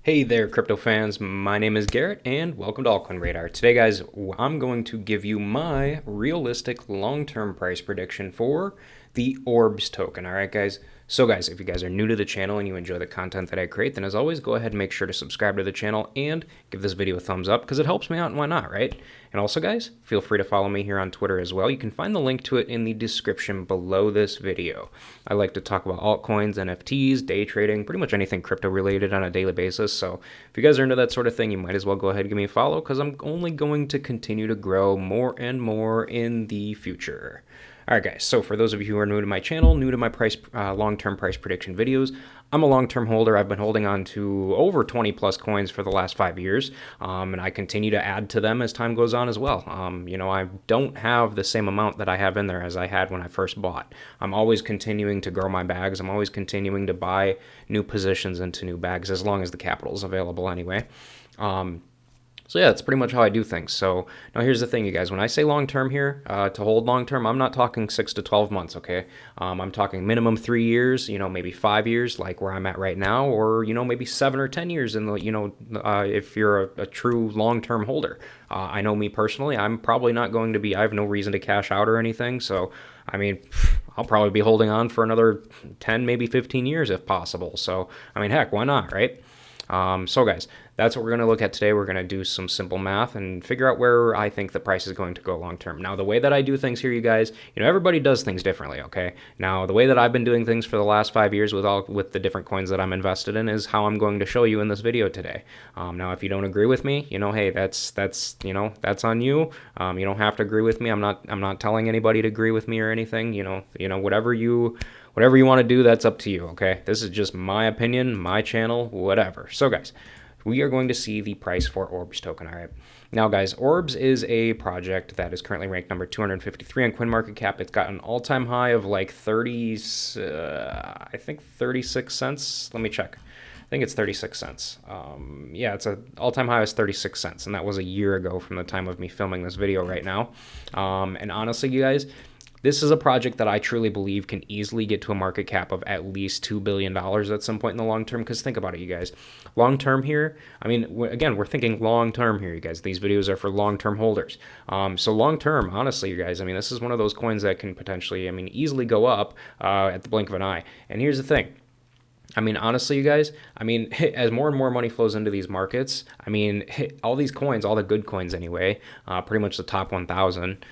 Hey there, crypto fans. My name is Garrett, and welcome to Altcoin Radar. Today, guys, I'm going to give you my realistic long-term price prediction for the ORBS token. All right, guys. So, guys, if you guys are new to the channel and you enjoy the content that I create, then as always, go ahead and make sure to subscribe to the channel and give this video a thumbs up because it helps me out, and why not, right? And also, guys, feel free to follow me here on Twitter as well. You can find the link to it in the description below this video. I like to talk about altcoins, NFTs, day trading, pretty much anything crypto related on a daily basis. So if you guys are into that sort of thing, you might as well go ahead and give me a follow because I'm only going to continue to grow more and more in the future. All right, guys, so for those of you who are new to my channel, new to my long-term price prediction videos, I'm a long-term holder. I've been holding on to over 20 plus coins for the last 5 years, and I continue to add to them as time goes on as well. I don't have the same amount that I have in there as I had when I first bought. I'm always continuing to grow my bags. I'm always continuing to buy new positions into new bags as long as the capital is available anyway. So yeah, that's pretty much how I do things. So now here's the thing, you guys. When I say long-term here, to hold long-term, I'm not talking 6 to 12 months, okay? I'm talking minimum 3 years, maybe 5 years, like where I'm at right now, or, maybe 7 or 10 years in the, if you're a true long-term holder. I know me personally, I'm probably not going to be, I have no reason to cash out or anything. So, I mean, I'll probably be holding on for another 10, maybe 15 years if possible. So, I mean, heck, why not, right? So guys, that's what we're going to look at today. We're going to do some simple math and figure out where I think the price is going to go long term. Now, the way that I do things here, you guys, everybody does things differently, okay? Now, the way that I've been doing things for the last 5 years with the different coins that I'm invested in is how I'm going to show you in this video today. Now, if you don't agree with me, hey, that's on you. You don't have to agree with me. I'm not telling anybody to agree with me or anything. Whatever you want to do, that's up to you, okay? This is just my opinion, my channel, whatever. So, guys, we are going to see the price for ORBS token, all right? Now, guys, ORBS is a project that is currently ranked number 253 on CoinMarketCap. It's got an all-time high of like 36 cents. Let me check. I think it's 36 cents. Yeah, it's an all-time high is 36 cents, and that was a year ago from the time of me filming this video right now. And honestly, you guys, this is a project that I truly believe can easily get to a market cap of at least $2 billion at some point in the long term. Because think about it, you guys. Long term here, I mean, again, we're thinking long term here, you guys. These videos are for long term holders. So long term, honestly, you guys, I mean, this is one of those coins that can potentially, easily go up at the blink of an eye. And here's the thing. I mean, honestly, you guys, as more and more money flows into these markets, all these coins, all the good coins anyway, pretty much the top 1,000,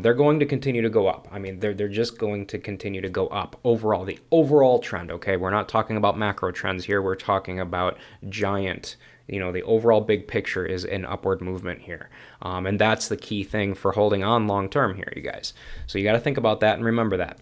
they're going to continue to go up. They're just going to continue to go up overall, the overall trend, okay? We're not talking about macro trends here. We're talking about giant, the overall big picture is an upward movement here. And that's the key thing for holding on long term here, you guys. So you got to think about that and remember that.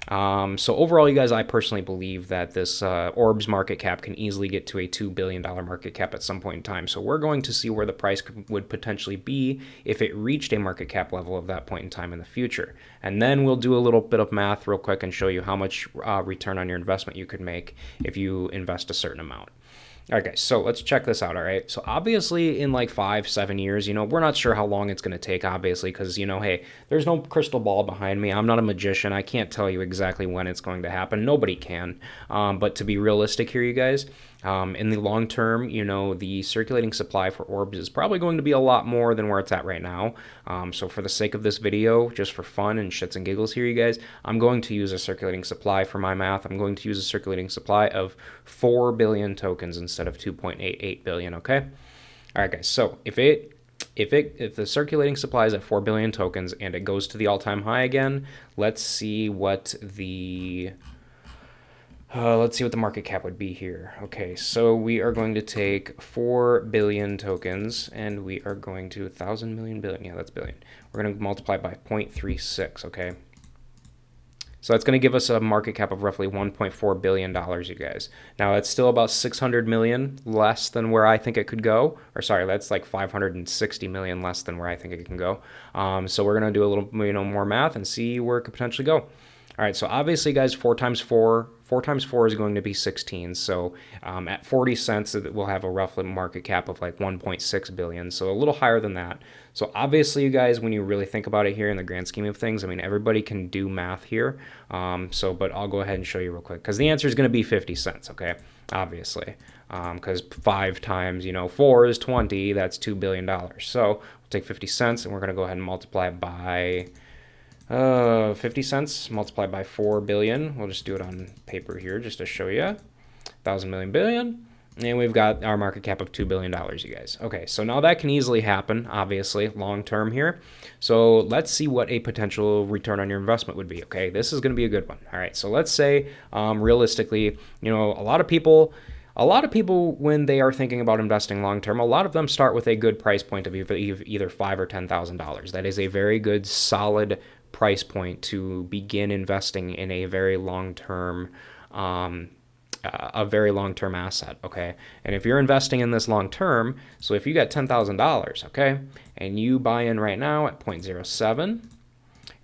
So overall, you guys, I personally believe that this ORBS market cap can easily get to a $2 billion market cap at some point in time. So we're going to see where the price would potentially be if it reached a market cap level of that point in time in the future. And then we'll do a little bit of math real quick and show you how much return on your investment you could make if you invest a certain amount. All right, guys, so let's check this out, all right? So obviously in like 5-7 years, we're not sure how long it's going to take, obviously, because, hey, there's no crystal ball behind me. I'm not a magician. I can't tell you exactly when it's going to happen. Nobody can. But to be realistic here, you guys, in the long term, the circulating supply for ORBS is probably going to be a lot more than where it's at right now. So for the sake of this video, just for fun and shits and giggles here, you guys, I'm going to use a circulating supply for my math. I'm going to use a circulating supply of 4 billion tokens instead of 2.88 billion, okay? All right, guys, so if the circulating supply is at 4 billion tokens and it goes to the all-time high again, let's see what the market cap would be here. Okay, so we are going to take 4 billion tokens and we are going to 1,000 million billion. Yeah, that's billion. We're going to multiply by 0.36, okay? So that's going to give us a market cap of roughly $1.4 billion, you guys. Now, that's still about 600 million less than where I think it could go. Or sorry, that's like 560 million less than where I think it can go. So we're going to do a little more math and see where it could potentially go. All right, so obviously, guys, 4 times 4, 4 times 4 is going to be 16. So at 40 cents, it will have a roughly market cap of like 1.6 billion. So a little higher than that. So obviously, you guys, when you really think about it here in the grand scheme of things, I mean, everybody can do math here. But I'll go ahead and show you real quick because the answer is going to be 50 cents, okay? Obviously, because 5 times, 4 is 20, that's $2 billion. So we'll take 50 cents and we're going to go ahead and multiply it by 50 cents multiplied by 4 billion. We'll just do it on paper here just to show you. 1,000 million billion. And we've got our market cap of $2 billion, you guys. Okay, so now that can easily happen, obviously, long term here. So let's see what a potential return on your investment would be, okay? This is going to be a good one. All right, so let's say, realistically, a lot of people, when they are thinking about investing long term, a lot of them start with a good price point of either $5,000 or $10,000. That is a very good, solid price point to begin investing in a very long-term asset, okay? And if you're investing in this long term, so if you got $10,000, okay, and you buy in right now at 0.07, you're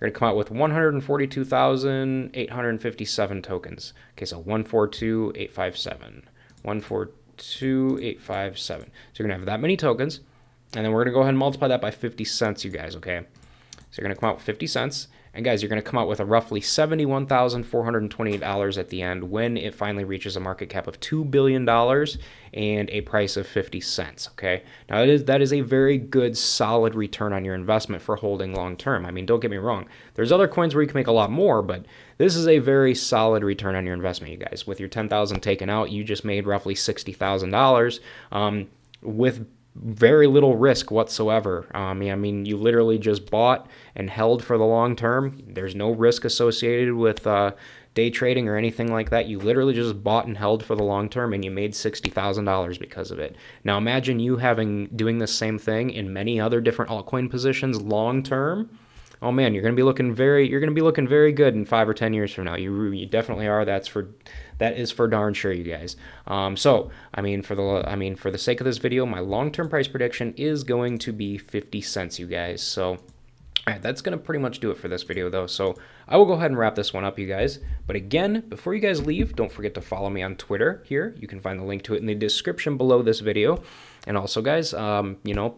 going to come out with 142,857 tokens. Okay, so 142,857. 142,857. So you're going to have that many tokens, and then we're going to go ahead and multiply that by 50 cents, you guys, okay? So you're going to come out with 50 cents. And guys, you're going to come out with a roughly $71,428 at the end when it finally reaches a market cap of $2 billion and a price of 50 cents, okay? Now, that is a very good, solid return on your investment for holding long term. I mean, don't get me wrong. There's other coins where you can make a lot more, but this is a very solid return on your investment, you guys. With your $10,000 taken out, you just made roughly $60,000 with very little risk whatsoever. I mean, you literally just bought and held for the long term. There's no risk associated with day trading or anything like that. You literally just bought and held for the long term, and you made $60,000 because of it. Now, imagine you doing the same thing in many other different altcoin positions long term. Oh man, you're going to be looking very good in 5 or 10 years from now. You definitely are. That is for darn sure, you guys. So for the sake of this video, my long-term price prediction is going to be 50 cents, you guys. So all right, that's going to pretty much do it for this video, though. So I will go ahead and wrap this one up, you guys. But again, before you guys leave, don't forget to follow me on Twitter here. You can find the link to it in the description below this video. And also, guys,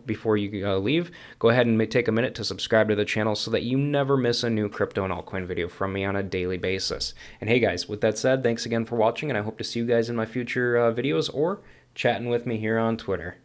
before you leave, go ahead and take a minute to subscribe to the channel so that you never miss a new crypto and altcoin video from me on a daily basis. And hey, guys, with that said, thanks again for watching, and I hope to see you guys in my future videos or chatting with me here on Twitter.